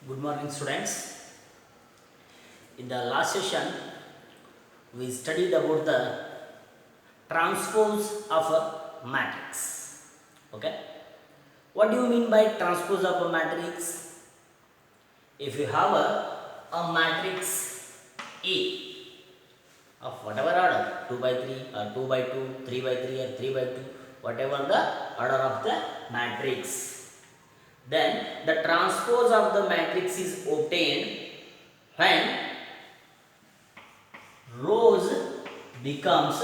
Good morning, students. In the last session, we studied about the transpose of a matrix. Okay. What do you mean by transpose of a matrix? If you have a matrix A of whatever order, 2 by 3 or 2 by 2, 3 by 3 or 3 by 2, whatever the order of the matrix, then the transpose of the matrix is obtained when rows becomes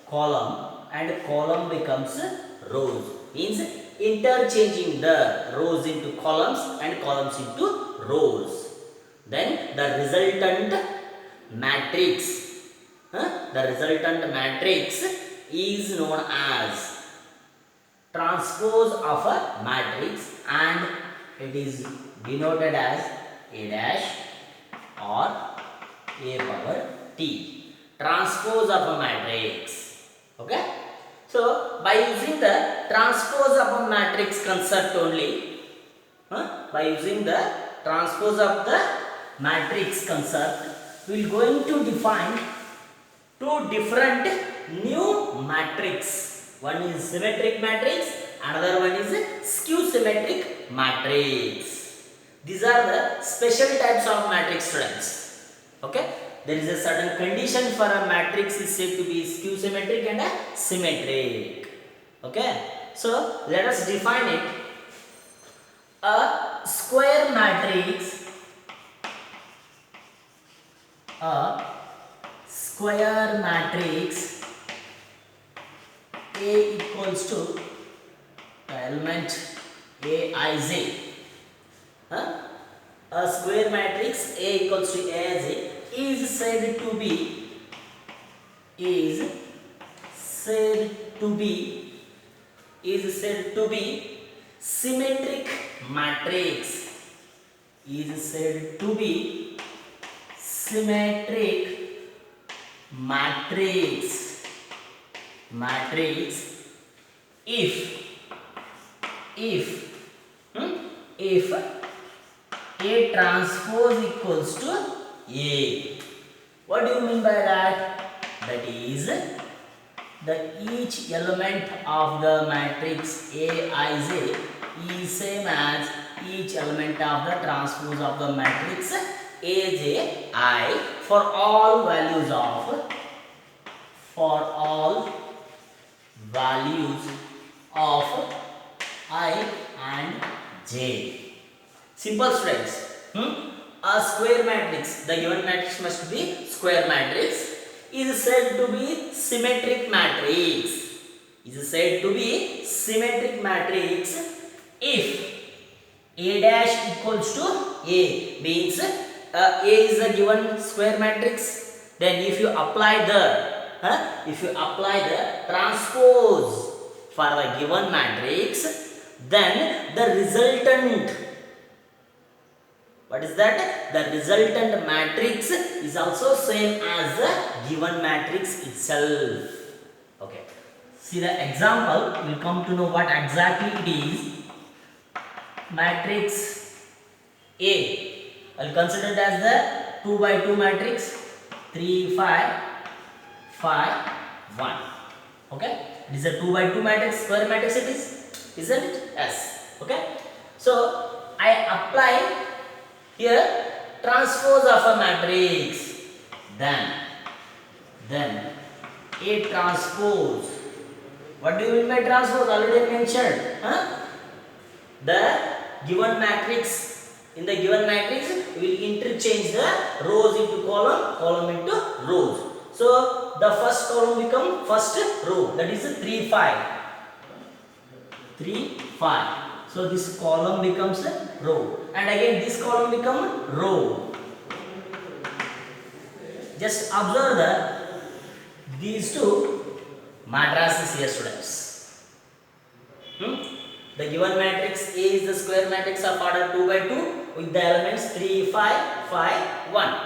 column and column becomes rows. Means interchanging the rows into columns and columns into rows. Then the resultant matrix, is known as transpose of a matrix, and it is denoted as A dash or A power T. Transpose of a matrix. Okay. So by using the transpose of a matrix concept only, we are going to define two different new matrix. One is symmetric matrix, another one is skew symmetric matrix. These are the special types of matrix, students. Okay, there is a certain condition for a matrix is said to be skew symmetric and symmetric. Okay, so let us define it. A square matrix, A equals to the element Aij. A square matrix A equals to Aij is said to be symmetric matrix. If A transpose equals to A. What do you mean by that? That is, each element of the matrix Aij is same as each element of the transpose of the matrix Aj for all values of I and J. Simple, students. A square matrix, the given matrix must be square matrix, is said to be symmetric matrix. If A dash equals to A, means A is a given square matrix. Then if you apply the transpose for the given matrix, then the resultant, what is that? The resultant matrix is also same as the given matrix itself. Okay. See the example, we will come to know what exactly it is. Matrix A, I will consider it as the 2 by 2 matrix, 3, 5, 5, 1. Okay. It is a 2 by 2 matrix, square matrix it is, isn't it? Yes. Okay. So I apply here transpose of a matrix, then A transpose. What do you mean by transpose? Already mentioned. The given matrix, in the given matrix we will interchange the rows into column into rows. So the first column become first row, that is 3, 5. 3, 5. So this column becomes a row, and again this column become row. Just observe these two matrices here, students. The given matrix A is the square matrix of order 2 by 2 with the elements 3, 5, 5, 1.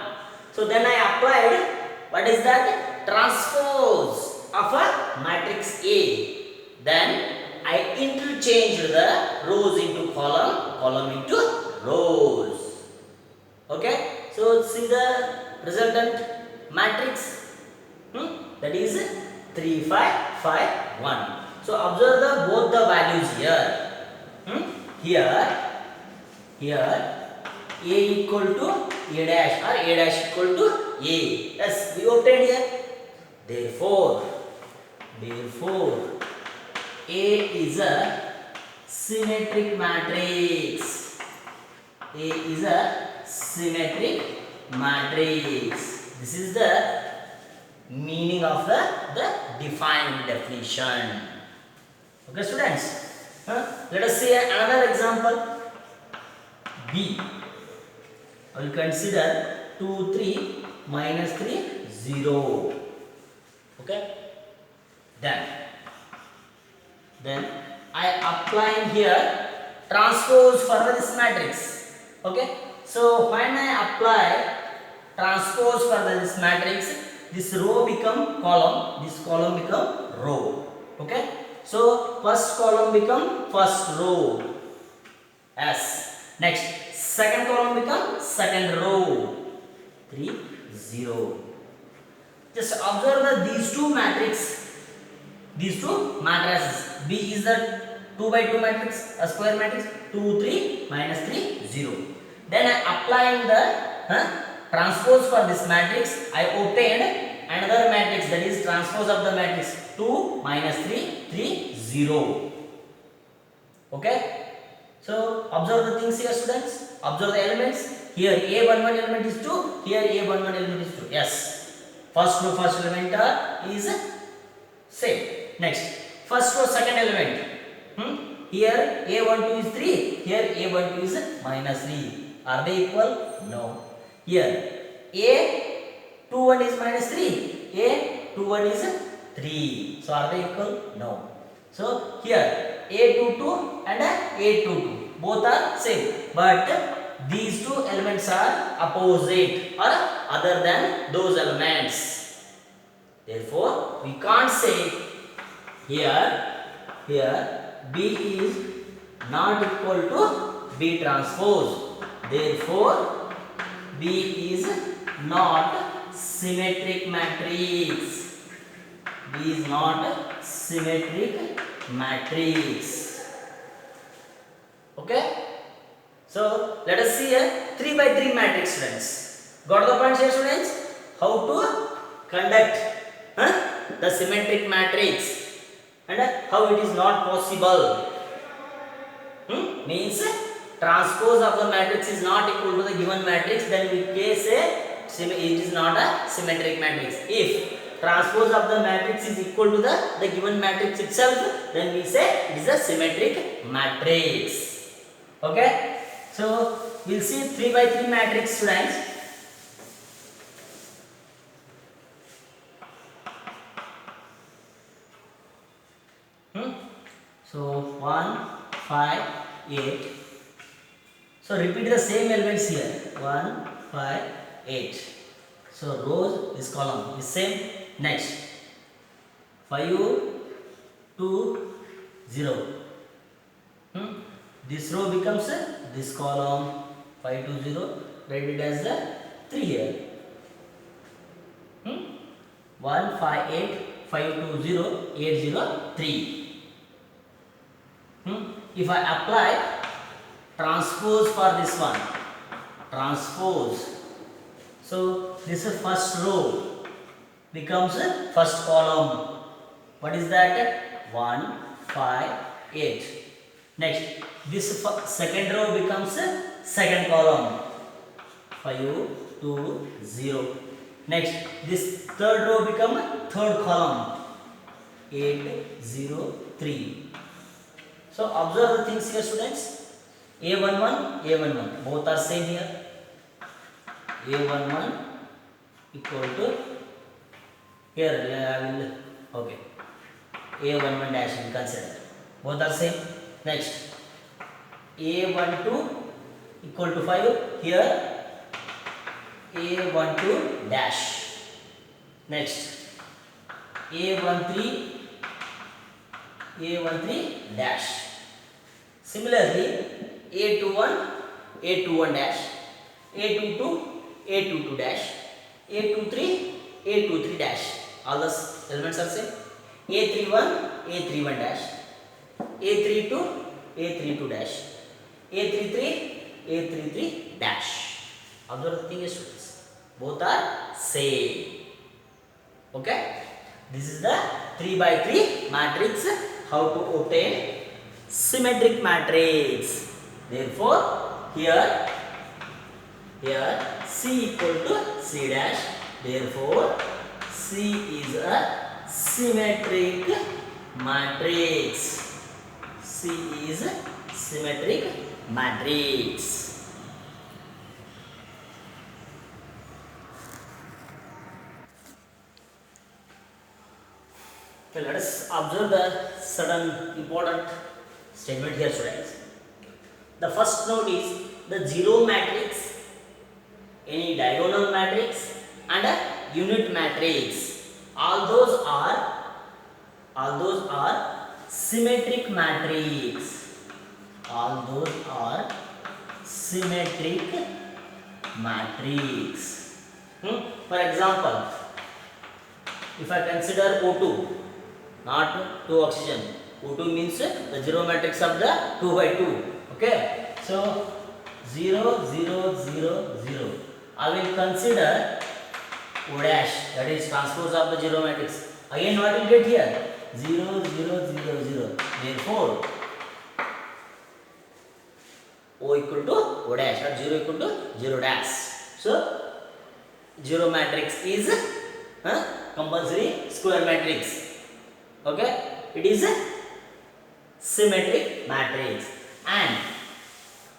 So then I applied, what is that? Transpose of a matrix A. Then I interchanged the rows into column into rows. Okay, so see the resultant matrix. That is 3 5 5 1. So observe the both the values here. Here a equal to a dash or a dash equal to a. Yes, we obtained here. Therefore a is a symmetric matrix. A is a symmetric matrix. This is the meaning of the defined definition. Okay, students. Let us see another example. B. I will consider 2 3 minus 3 0. Okay. Then I apply here transpose for this matrix. Okay. So when I apply transpose for this matrix, this row become column, this column become row. Okay. So first column become first row. S. Next second column become second row. 3 0. Just observe that these two matrices. B is the 2 by 2 matrix, a square matrix. 2 3 minus 3 0. Then I applying the transpose for this matrix, I obtained another matrix, that is transpose of the matrix 2 minus 3 3 0. Okay. So observe the things here, students. Observe the elements. Here A11 element is 2. Here A11 element is 2. Yes. First row first element is same. Next first row second element. Here A12 is 3. Here A12 is minus 3. Are they equal? No. Here A21 is minus 3. A21 is 3. So are they equal? No. So here A22 and A22 both are same, but these two elements are opposite or other than those elements. Therefore we can't say here B is not equal to B transpose. Therefore B is not symmetric matrix. B is not symmetric matrix. Okay. So let us see a 3 by 3 matrix, friends. Got the points here, students? How to conduct the symmetric matrix and how it is not possible. Means transpose of the matrix is not equal to the given matrix, then we can say it is not a symmetric matrix. If transpose of the matrix is equal to the given matrix itself, then we say it is a symmetric matrix. Okay. So we'll see 3 by 3 matrix, students. So 1 5 8. So repeat the same elements here. 1 5 8. So rows, this column is same. Next 5 2 0. This row becomes this column 5 2 0. Write it as the 3 here. 1 5 8 5 2 0 8 0 3. If I apply transpose for this one, transpose, so this is first row becomes first column. What is that? 1 5 8. Next this second row becomes second column, 5 2 0. Next this third row become third column, 8 0 3. So observe the things here, students. A11 both are same here. A11 equal to here I will okay. A11 dash will consider. Both are same. Next A12 equal to 5. Here A12 dash. Next A13 dash. Similarly A21 dash. A22, A22 dash, A23, A23 dash. All the elements are same. A31, A31 dash, A32, A32 dash, A33, A33 dash. Observe the thing is students, both are same. Okay, this is the 3 by 3 matrix. How to obtain symmetric matrix. Therefore, here C equal to C dash. Therefore, C is a symmetric matrix. C is a symmetric matrix. Okay, let us observe the certain important statement here, students. The first note is the zero matrix, any diagonal matrix, and a unit matrix. All those are symmetric matrix. All those are symmetric matrix. For example, if I consider O2, not 2 oxygen. O2 means the zero matrix of the 2 by 2. Okay. So 0, 0, 0, 0. I will consider O dash, that is transpose of the zero matrix. Again, what will get here? 0, 0, 0, 0. Therefore, O equal to O dash or 0 equal to 0 dash. So, zero matrix is compulsory square matrix. Okay, it is a symmetric matrix. And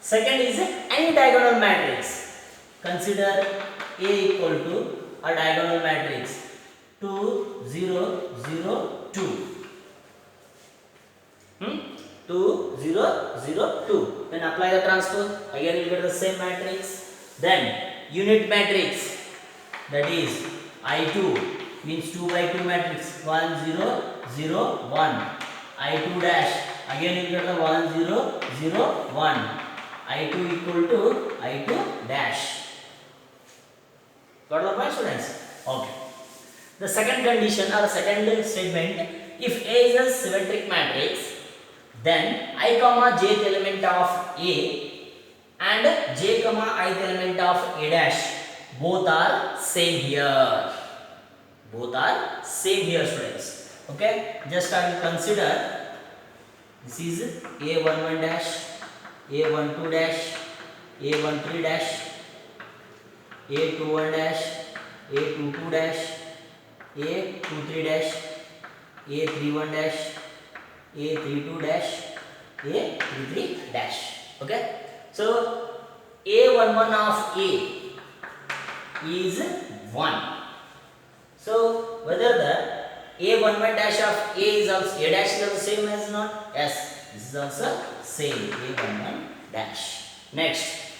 second is any diagonal matrix. Consider A equal to a diagonal matrix 2, 0, 0, 2. 2, 0, 0, 2. Then apply the transpose. Again, you get the same matrix. Then unit matrix, that is I2 means 2 by 2 matrix 1, 0, 0, 1. I2 dash, again you get the 1, 0, 0, 1. I2 equal to I2 dash. Got the point, students? Okay. The second condition or second statement, if A is a symmetric matrix, then I comma jth element of A and j comma ith element of A dash both are same here. Both are same here, students. Okay, just I will consider this is A11 dash, A12 dash, A13 dash, A21 dash, A22 dash, A23 dash, A31 dash, A32 dash, A33 dash. Okay, so A11 of A is 1. So whether the A11 dash of A is also A dash is also same as not? Yes, this is also same A11 dash. Next,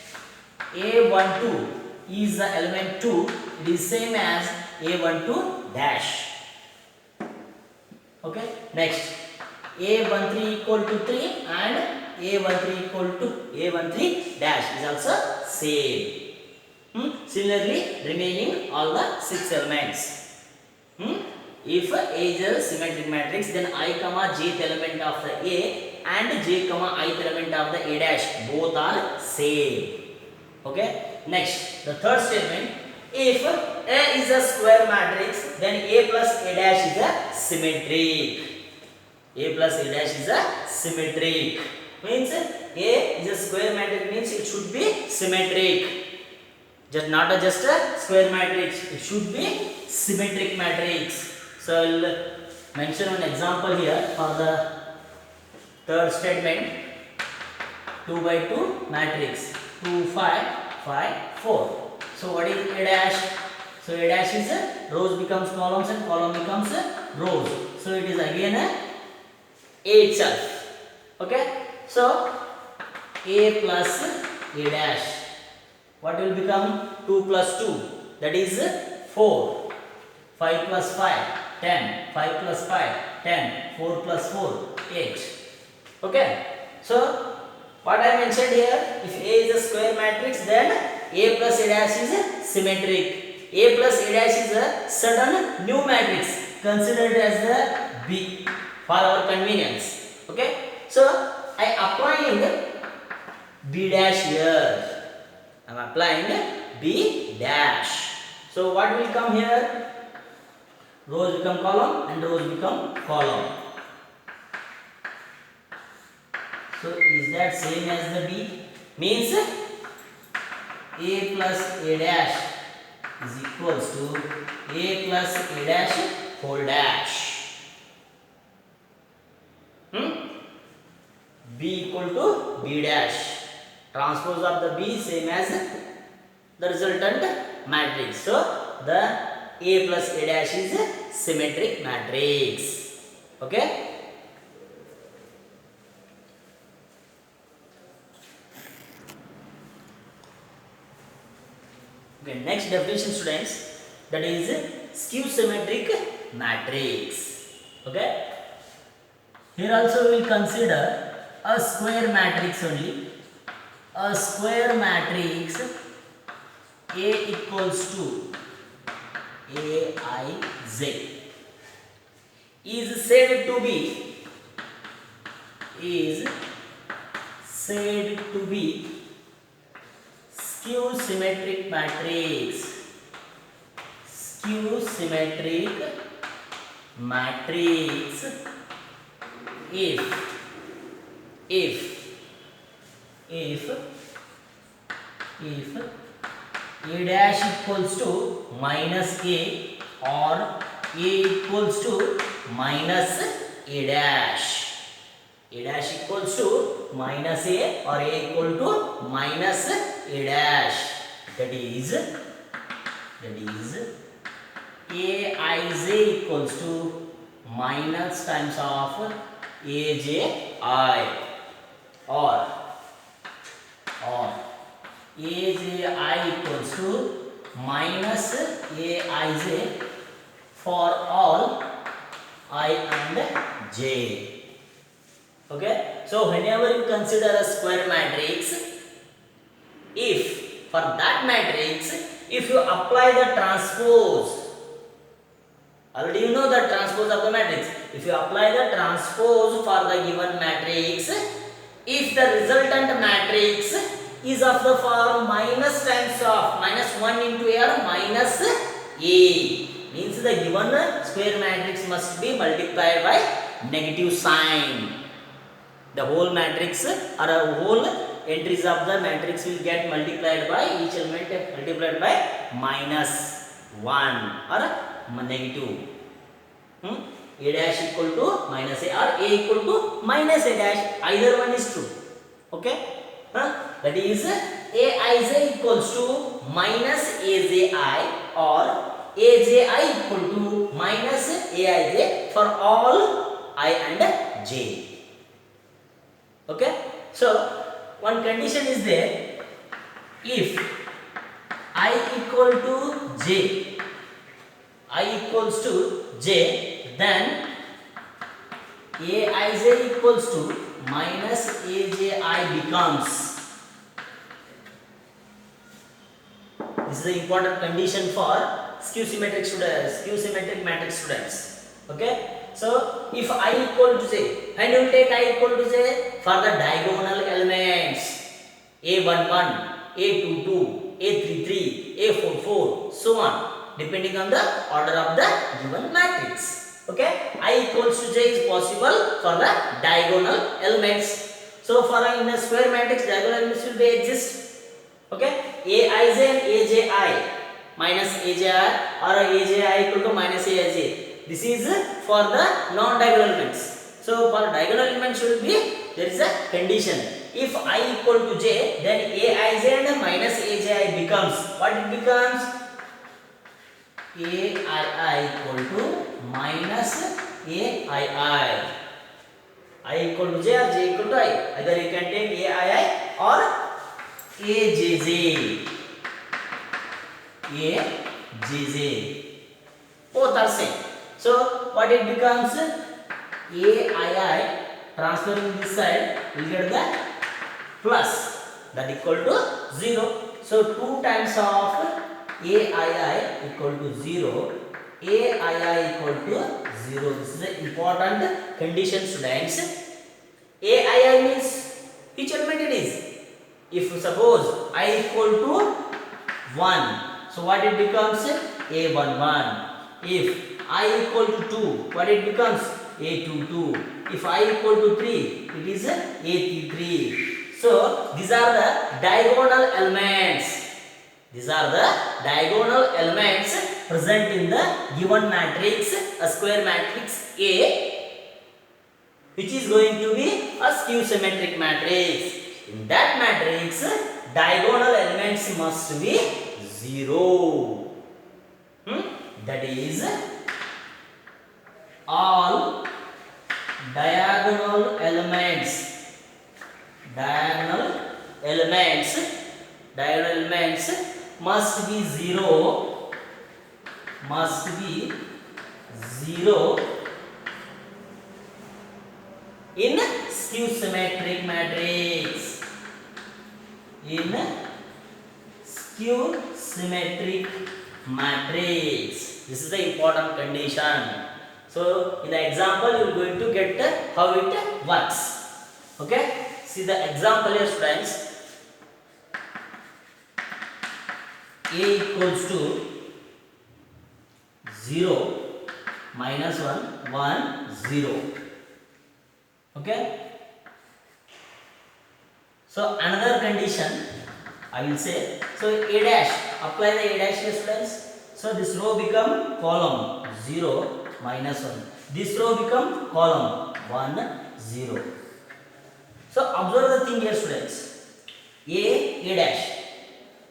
A12 is the element 2. It is same as A12 dash. Okay. Next, A13 equal to 3 and A13 equal to A13 dash is also same. Similarly, remaining all the 6 elements. If A is a symmetric matrix, then I comma jth element of the A and j comma ith element of the A dash both are same. Okay. Next, the third statement, if A is a square matrix, then A plus A dash is a symmetric. A plus A dash is a symmetric. Means A is a square matrix means it should be symmetric. Just not just a square matrix, it should be symmetric matrix. So I will mention one example here for the third statement. 2 by 2 matrix 2, 5, 5, 4. So what is A dash? So A dash is rows becomes columns and column becomes rows. So it is again A itself. Okay. So A plus A dash. What will become 2 plus 2? That is 4. 5 plus 5, 10. 5 plus 5, 10. 4 plus 4, 8. Okay. So what I mentioned here, if A is a square matrix, then A plus A dash is symmetric. A plus A dash is a sudden new matrix. Consider it as the B for our convenience. Okay. So I applying B dash here. I am applying B dash. So what will come here? Rows become column and rows become column. So is that same as the B? Means A plus A dash is equals to A plus A dash whole dash. B equal to B dash. Transpose of the B same as the resultant matrix. So the A plus A dash is a symmetric matrix. Okay. Okay, next definition, students, that is skew symmetric matrix. Okay. Here also we will consider a square matrix only. A square matrix A equals to Aij is said to be skew symmetric matrix. Skew symmetric matrix if A dash equals to minus A or A equals to minus A dash. A dash equals to minus A or A equal to minus A dash. That is Aij equals to minus times of Aj or Aj equals to minus Aij for all I and j. Okay, so whenever you consider a square matrix, if for that matrix, if you apply the transpose, already you know the transpose of the matrix. If you apply the transpose for the given matrix, if the resultant matrix is of the form minus times of minus 1 into A or minus A, means the given square matrix must be multiplied by negative sign. The whole matrix or a whole entries of the matrix will get multiplied by each element multiplied by minus 1 or negative. A dash equal to minus A or A equal to minus A dash, either one is true. Okay, that is Aij equals to minus Aji or Aji equal to minus Aij for all I and j. Okay, so one condition is there. If I equal to j, I equals to j, then Aij equals to minus Aji becomes. This is the important condition for skew symmetric students, skew symmetric matrix students. Okay. So if I equal to j, and you will take I equal to j for the diagonal elements A11, A22, A33, A44, so on, depending on the order of the given matrix. Okay, I equals to j is possible for the diagonal elements. So for in a square matrix, diagonal elements will be exist. Okay, Aij and Aji minus Aji or Aji equal to minus Aij. This is for the non-diagonal elements. So for diagonal elements should be, there is a condition. If I equal to j, then Aij and minus Aji becomes, what it becomes? Aii equal to minus Aii. I equal to j or j equal to I. Either you can take Aii or Ajj. Ajj. Both are same. So what it becomes? Aii transferring this side, will get the plus, that equal to 0. So 2 times of AII equal to 0. AII equal to 0. This is an important condition, students. AII means which element it is? If suppose I equal to 1, so what it becomes? A11. If I equal to 2, what it becomes? A22. If I equal to 3, it is A33. So these are the diagonal elements. These are the diagonal elements present in the given matrix, a square matrix A, which is going to be a skew symmetric matrix. In that matrix, diagonal elements must be 0. That is, all diagonal elements must be 0 in skew symmetric matrix. In skew symmetric matrix, this is the important condition. So in the example you are going to get how it works. Okay, see the example here, students. A equals to 0, minus 1, 1, 0. Okay. So another condition I will say. So A dash, apply the A dash here, students. So this row become column 0, minus 1. This row become column 1, 0. So observe the thing here, students. A dash.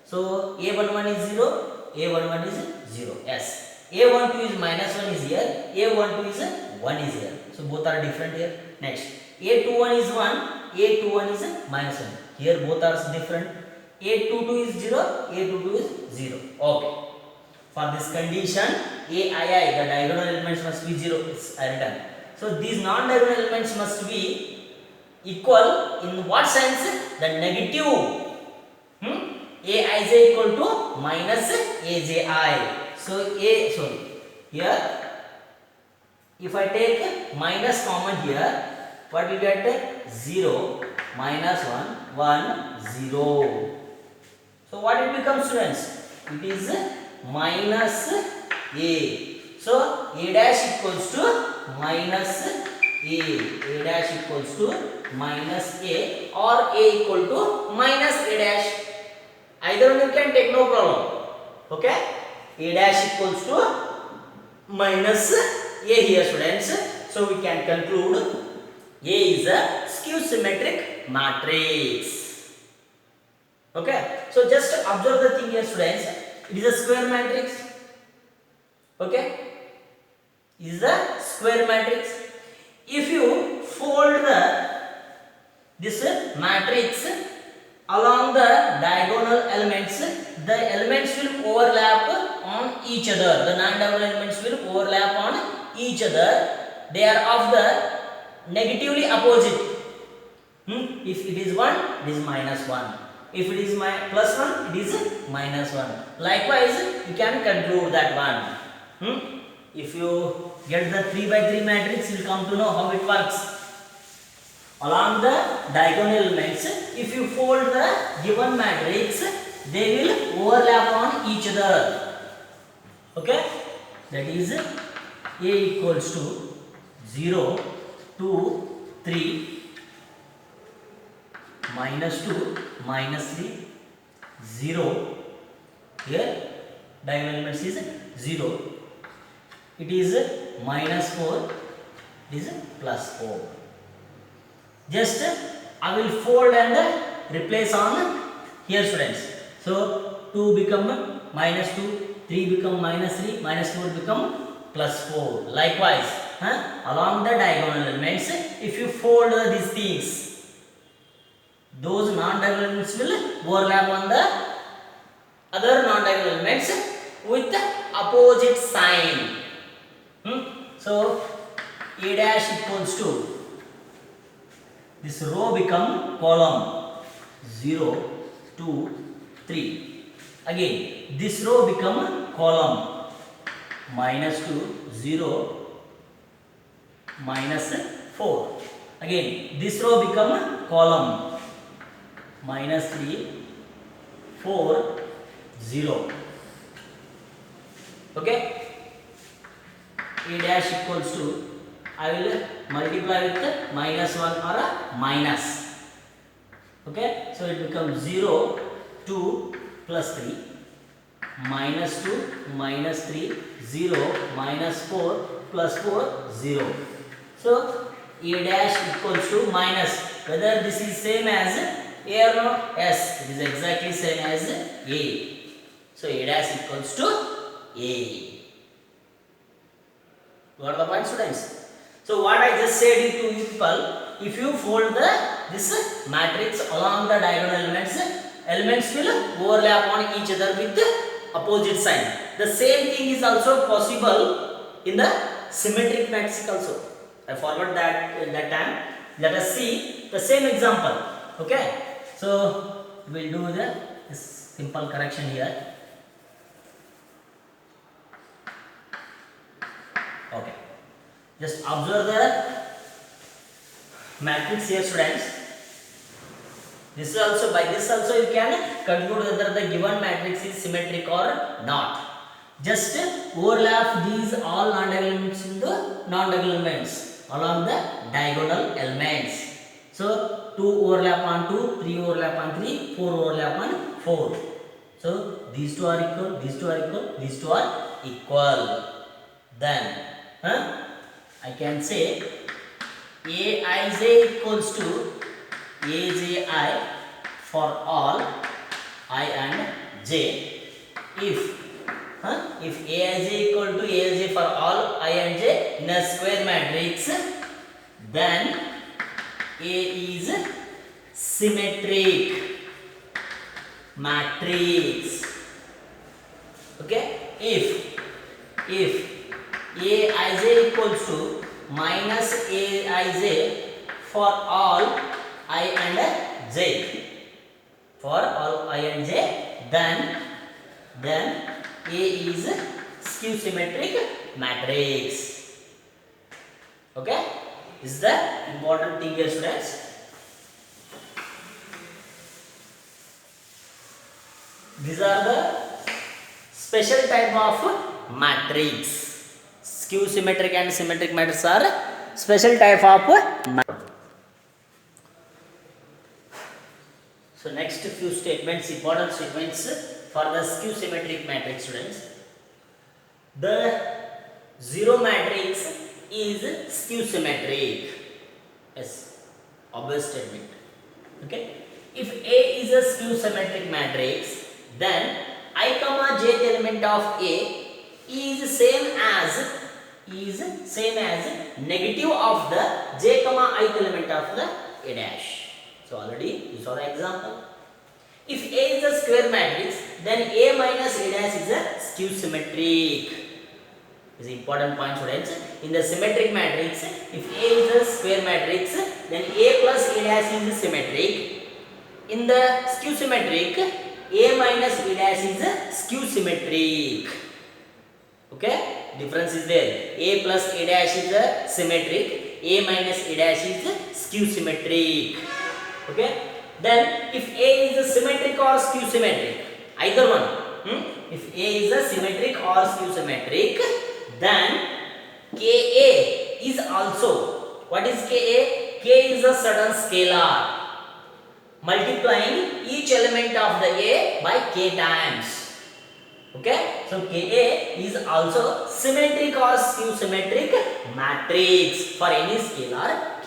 So A11 is 0, A11 is 0. Yes. A12 is minus 1 is here, A12 is 1 is here. So both are different here. Next, A21 is 1, A21 is minus 1. Here both are different. A22 is 0, A22 is 0. Okay. For this condition, AII, the diagonal elements must be 0. It's written. So these non-diagonal elements must be equal in what sense? The negative. Aij equal to minus Aji. So here if I take minus common here, what will get? 0, minus 1, 1, 0. So what it becomes, students? It is minus A. So A dash equals to minus A dash equals to minus A, or A equal to minus A dash. Either one you can take, no problem. Okay? A dash equals to minus A here, students. So we can conclude A is a skew symmetric matrix. Okay? So just observe the thing here, students. It is a square matrix. Okay? It is a square matrix. If you fold this matrix along the diagonal elements, the elements will overlap on each other. The non-diagonal elements will overlap on each other. They are of the negatively opposite. If it is 1, it is minus 1. If it is plus 1, it is minus 1. Likewise, you can conclude that one. If you get the 3 by 3 matrix, you will come to know how it works. Along the diagonal elements, if you fold the given matrix, they will overlap on each other. Okay? That is A equals to 0, 2, 3, minus 2, minus 3, 0. Here diagonal elements is 0. It is minus 4, it is plus 4. Just I will fold and replace on here, students. So 2 become minus 2, 3 become minus 3, minus 4 become plus 4. Likewise, along the diagonal elements, if you fold these things, those non-diagonal elements will overlap on the other non-diagonal elements with the opposite sign. So A dash equals to, this row become column 0, 2, 3. Again this row become column, -2, 0, -4. Again this row become column, -3, 4, 0. Okay, a dash equals to, I will multiply with -1 or a minus. Okay, so it becomes 0, 2 plus 3, -2, -3, 0, -4 plus 4, 0. So a dash equals to minus, whether this is same as a or not? Yes, it is exactly same as a. So a dash equals to a. Got the point, students? So what I just said to you people, if you fold this matrix along the diagonal elements will overlap on each other with the opposite sign. The same thing is also possible in the symmetric matrix also. I forgot that that time. Let us see the same example. Okay, so we'll do this simple correction here. Okay, just observe the matrix here, students. This is also, by this also you can conclude whether the given matrix is symmetric or not. Just overlap these all non-diagonal elements in the non-diagonal elements along the diagonal elements. So 2 overlap on 2, 3 overlap on 3, 4 overlap on 4. So these two are equal, these two are equal, these two are equal. Then I can say Aij equals to Aji for all I and j. If Aij equal to Aji for all I and j in a square matrix, then A is symmetric matrix. Okay, if Aij equals to minus Aij for all I and j, for all I and j, then A is skew symmetric matrix. Okay, this is the important thing here, students. These are the special type of matrix. Skew symmetric and symmetric matrix are special type of matrix. So next few statements, important statements for the skew symmetric matrix, students. The zero matrix is skew symmetric. Yes, obvious statement. Okay, if A is a skew symmetric matrix, then I comma jth element of A is same as negative of the j comma ith element of the A dash. So already you saw the example. If A is a square matrix, then A minus A dash is a skew symmetric. This is important point, students. In the symmetric matrix, if A is a square matrix, then A plus A dash is symmetric. In the skew symmetric, A minus A dash is a skew symmetric. Okay, difference is there. A plus A dash is a symmetric. A minus A dash is skew symmetric. Okay, then if A is a symmetric or skew symmetric, either one. If A is a symmetric or skew symmetric, then Ka is also, what is Ka? K is a certain scalar multiplying each element of the A by K times. Okay, so Ka is also symmetric or skew symmetric matrix for any scalar K.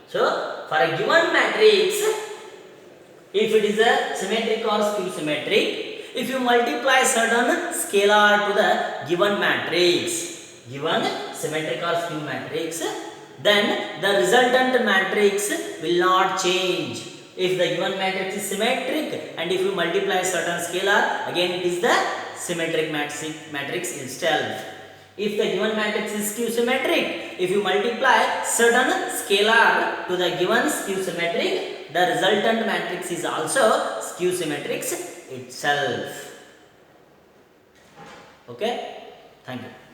So for a given matrix, if it is a symmetric or skew symmetric, if you multiply certain scalar to the given matrix, given symmetric or skew matrix, then the resultant matrix will not change. If the given matrix is symmetric and if you multiply certain scalar, again it is the symmetric matrix itself. If the given matrix is skew symmetric, if you multiply certain scalar to the given skew symmetric, the resultant matrix is also skew symmetric itself. Okay, thank you.